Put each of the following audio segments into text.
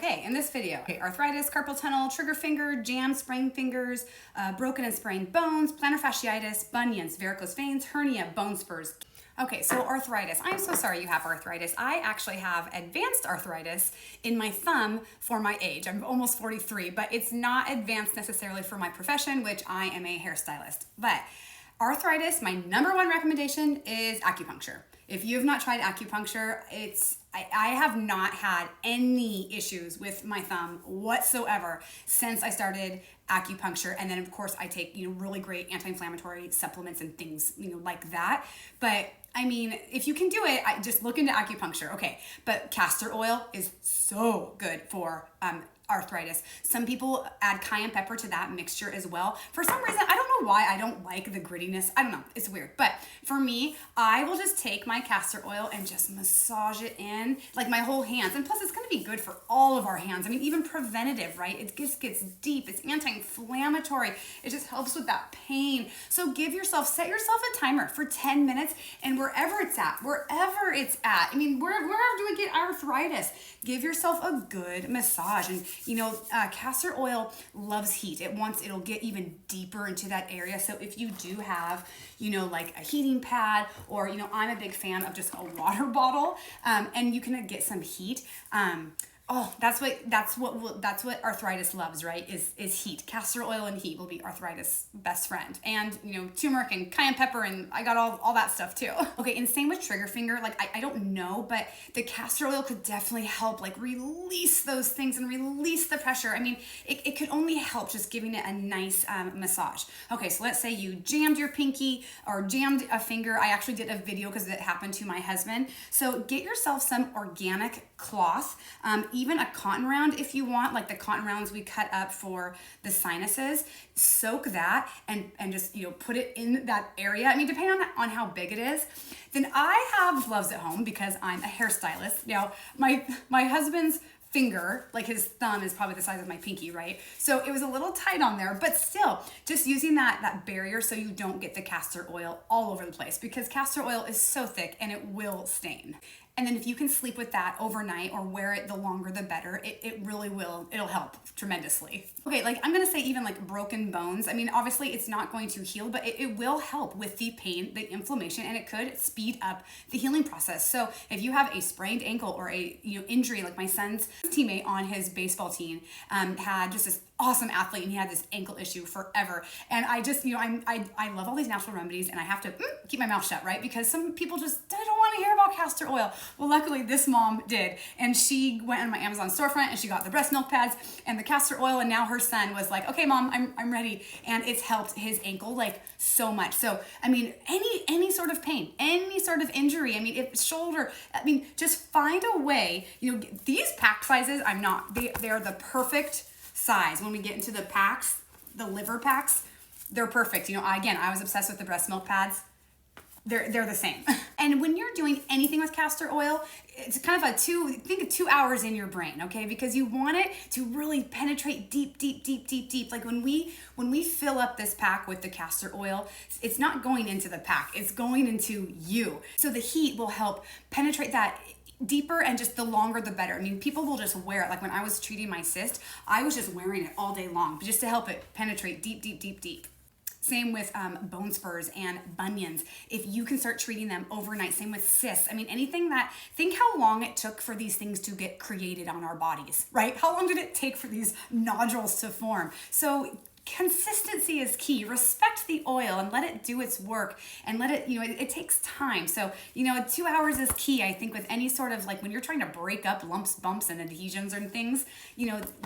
Okay, in this video, arthritis, carpal tunnel, trigger finger, jammed, sprained fingers, broken and sprained bones, plantar fasciitis, bunions, varicose veins, hernia, bone spurs. Okay, so arthritis. I'm so sorry you have arthritis. I actually have advanced arthritis in my thumb for my age. I'm almost 43, but it's not advanced necessarily for my profession, which I am a hairstylist. But arthritis, my number one recommendation is acupuncture. If you have not tried acupuncture, I have not had any issues with my thumb whatsoever since I started acupuncture. And then of course I take, really great anti-inflammatory supplements and things, like that. But I mean, if you can do it, just look into acupuncture. Okay. But castor oil is so good for, arthritis. Some people add cayenne pepper to that mixture as well. For some reason, I don't know why I don't like the grittiness. I don't know. It's weird. But for me, I will just take my castor oil and just massage it in like my whole hands. And plus it's going to be good for all of our hands. I mean, even preventative, right? It just gets deep. It's anti-inflammatory. It just helps with that pain. So set yourself a timer for 10 minutes and wherever it's at, I mean, wherever do we get arthritis? Give yourself a good massage. And castor oil loves heat. It'll get even deeper into that area. So if you do have, like a heating pad or, I'm a big fan of just a water bottle, and you can get some heat. That's what arthritis loves, right? Is heat. Castor oil and heat will be arthritis' best friend. And, turmeric and cayenne pepper, and I got all that stuff too. Okay, and same with trigger finger. Like, I don't know, but the castor oil could definitely help, like, release those things and release the pressure. I mean, it could only help just giving it a nice massage. Okay, so let's say you jammed your pinky or jammed a finger. I actually did a video because it happened to my husband. So get yourself some organic cloth, even a cotton round if you want, like the cotton rounds we cut up for the sinuses. Soak that and just put it in that area. I mean, depending on how big it is. Then I have gloves at home because I'm a hairstylist. Now my husband's finger, like his thumb, is probably the size of my pinky, right? So it was a little tight on there, but still just using that barrier so you don't get the castor oil all over the place, because castor oil is so thick and it will stain. And then if you can sleep with that overnight or wear it, the longer the better, it really will, it'll help tremendously. Okay, like I'm gonna say even like broken bones. I mean, obviously it's not going to heal, but it will help with the pain, the inflammation, and it could speed up the healing process. So if you have a sprained ankle or a injury, like my son's teammate on his baseball team had just this awesome athlete, and he had this ankle issue forever. And I just, I love all these natural remedies, and I have to keep my mouth shut, right? Because some people just don't want to hear about castor oil. Well, luckily this mom did, and she went on my Amazon storefront and she got the breast milk pads and the castor oil, and now her son was like, okay, mom, I'm ready. And it's helped his ankle like so much. So, I mean, any sort of pain, any sort of injury, I mean, if shoulder, I mean, just find a way, these pack sizes, they are the perfect size. When we get into the packs, the liver packs, they're perfect. Again, I was obsessed with the breast milk pads. They're the same. And when you're doing anything with castor oil, it's kind of think of 2 hours in your brain, okay? Because you want it to really penetrate deep. Like when we fill up this pack with the castor oil, it's not going into the pack, it's going into you. So the heat will help penetrate that deeper, and just the longer the better. I mean, people will just wear it. Like when I was treating my cyst, I was just wearing it all day long, just to help it penetrate deep. Same with bone spurs and bunions. If you can start treating them overnight, same with cysts. I mean, think how long it took for these things to get created on our bodies, right? How long did it take for these nodules to form? So consistency is key. Respect the oil and let it do its work, and let it, it takes time. So, 2 hours is key, I think, with any sort of, like when you're trying to break up lumps, bumps, and adhesions and things,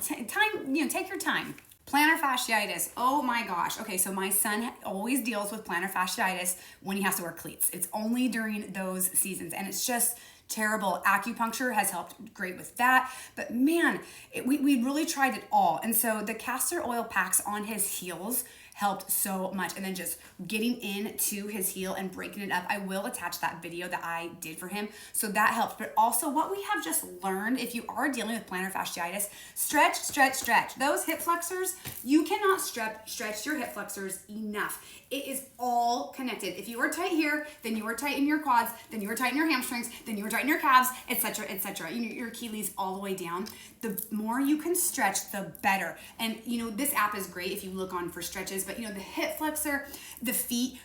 take your time. Plantar fasciitis. Oh my gosh. Okay, so my son always deals with plantar fasciitis when he has to wear cleats. It's only during those seasons, and it's just terrible. Acupuncture has helped great with that, but man, we really tried it all. And so the castor oil packs on his heels helped so much. And then just getting into his heel and breaking it up. I will attach that video that I did for him. So that helps. But also what we have just learned, if you are dealing with plantar fasciitis, stretch, stretch, stretch. Those hip flexors, you cannot stretch your hip flexors enough. It is all connected. If you are tight here, then you are tight in your quads, then you are tight in your hamstrings, then you are tight in your calves, etc., etc. Your Achilles all the way down. The more you can stretch, the better. And this app is great if you look on for stretches, but the hip flexor, the feet,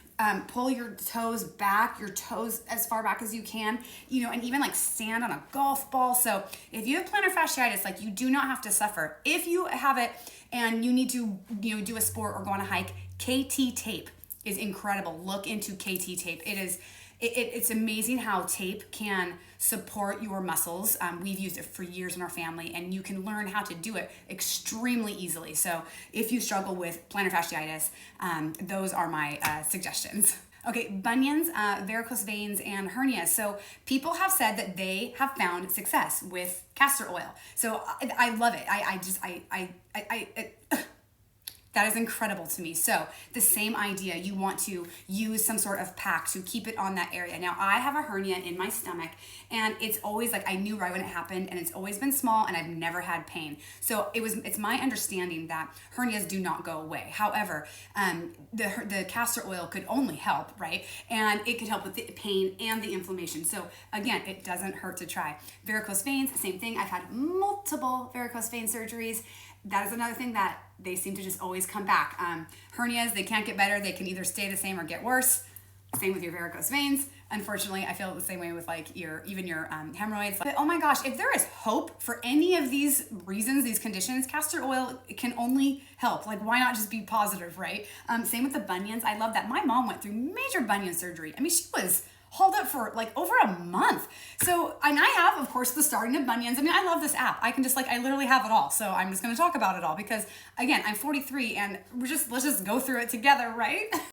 pull your toes back, your toes as far back as you can, and even like stand on a golf ball. So if you have plantar fasciitis, like, you do not have to suffer. If you have it and you need to, do a sport or go on a hike, KT tape is incredible. Look into KT tape. It's amazing how tape can support your muscles. We've used it for years in our family, and you can learn how to do it extremely easily. So if you struggle with plantar fasciitis, those are my suggestions. Okay, bunions, varicose veins, and hernias. So people have said that they have found success with castor oil. So I love it. That is incredible to me. So the same idea, you want to use some sort of pack to keep it on that area. Now, I have a hernia in my stomach, and it's always like, I knew right when it happened, and it's always been small, and I've never had pain. So it's my understanding that hernias do not go away. However, the castor oil could only help, right? And it could help with the pain and the inflammation. So again, it doesn't hurt to try. Varicose veins, same thing. I've had multiple varicose vein surgeries. That is another thing that they seem to just always come back. Hernias, they can't get better. They can either stay the same or get worse. Same with your varicose veins. Unfortunately, I feel the same way with like even your hemorrhoids. But oh my gosh, if there is hope for any of these reasons, these conditions, castor oil can only help. Like, why not just be positive, right? Same with the bunions. I love that. My mom went through major bunion surgery. I mean, she was hauled up for like over a month. So, and I have, of course, the starting of bunions. I mean, I love this app. I can just I literally have it all. So I'm just going to talk about it all because, again, I'm 43 and let's just go through it together, right?